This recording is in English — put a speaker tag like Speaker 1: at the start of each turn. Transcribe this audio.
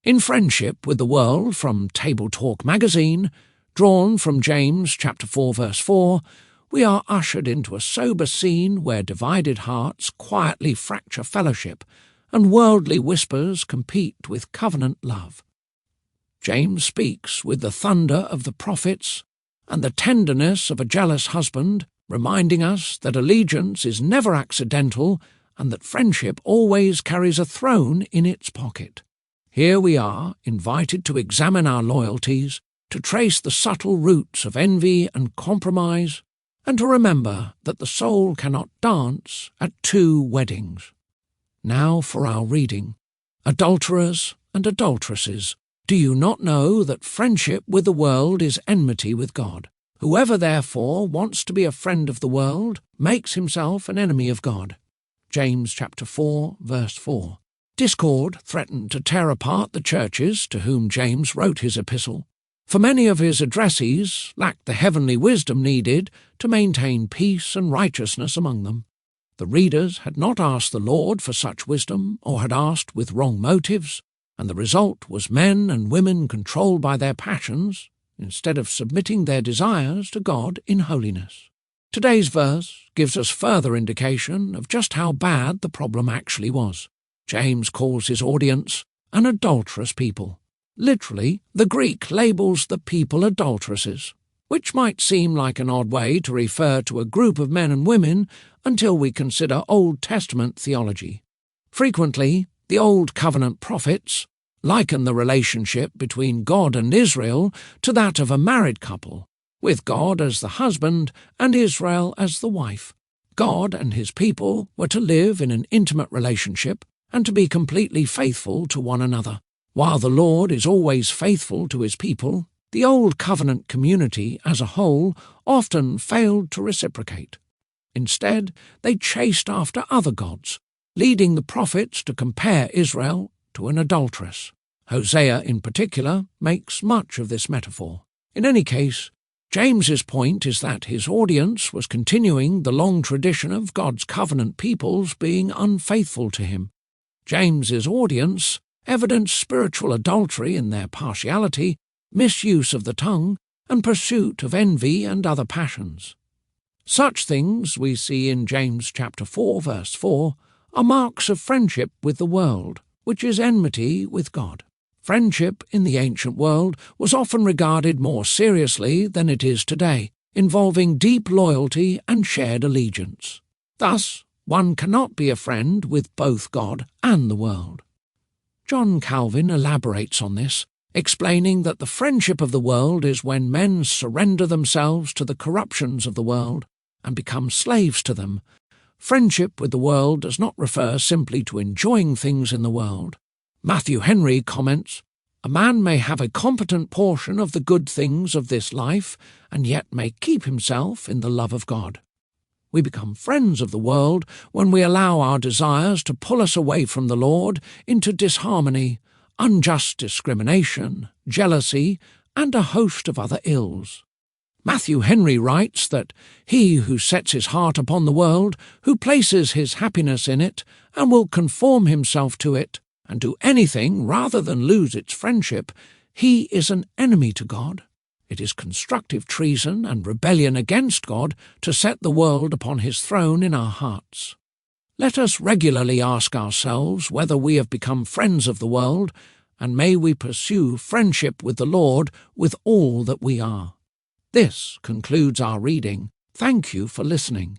Speaker 1: In Friendship with the World from TableTalk Magazine, drawn from James chapter 4 verse 4, we are ushered into a sober scene where divided hearts quietly fracture fellowship and worldly whispers compete with covenant love. James speaks with the thunder of the prophets and the tenderness of a jealous husband, reminding us that allegiance is never accidental and that friendship always carries a throne in its pocket. Here we are, invited to examine our loyalties, to trace the subtle roots of envy and compromise, and to remember that the soul cannot dance at two weddings. Now for our reading. Adulterers and adulteresses, do you not know that friendship with the world is enmity with God? Whoever therefore wants to be a friend of the world makes himself an enemy of God. James chapter 4 verse 4. Discord threatened to tear apart the churches to whom James wrote his epistle, for many of his addressees lacked the heavenly wisdom needed to maintain peace and righteousness among them. The readers had not asked the Lord for such wisdom, or had asked with wrong motives, and the result was men and women controlled by their passions, instead of submitting their desires to God in holiness. Today's verse gives us further indication of just how bad the problem actually was. James calls his audience an adulterous people. Literally, the Greek labels the people adulteresses, which might seem like an odd way to refer to a group of men and women until we consider Old Testament theology. Frequently, the Old Covenant prophets liken the relationship between God and Israel to that of a married couple, with God as the husband and Israel as the wife. God and his people were to live in an intimate relationship and to be completely faithful to one another. While the Lord is always faithful to his people, the Old Covenant community as a whole often failed to reciprocate. Instead, they chased after other gods, leading the prophets to compare Israel to an adulteress. Hosea, in particular, makes much of this metaphor. In any case, James's point is that his audience was continuing the long tradition of God's covenant peoples being unfaithful to him. James's audience evidenced spiritual adultery in their partiality, misuse of the tongue, and pursuit of envy and other passions. Such things we see in James chapter 4 verse 4 are marks of friendship with the world, which is enmity with God. Friendship in the ancient world was often regarded more seriously than it is today, involving deep loyalty and shared allegiance. Thus, one cannot be a friend with both God and the world. John Calvin elaborates on this, explaining that the friendship of the world is when men surrender themselves to the corruptions of the world and become slaves to them. Friendship with the world does not refer simply to enjoying things in the world. Matthew Henry comments, "A man may have a competent portion of the good things of this life and yet may keep himself in the love of God." We become friends of the world when we allow our desires to pull us away from the Lord into disharmony, unjust discrimination, jealousy, and a host of other ills. Matthew Henry writes that he who sets his heart upon the world, who places his happiness in it, and will conform himself to it, and do anything rather than lose its friendship, he is an enemy to God. It is constructive treason and rebellion against God to set the world upon his throne in our hearts. Let us regularly ask ourselves whether we have become friends of the world, and may we pursue friendship with the Lord with all that we are. This concludes our reading. Thank you for listening.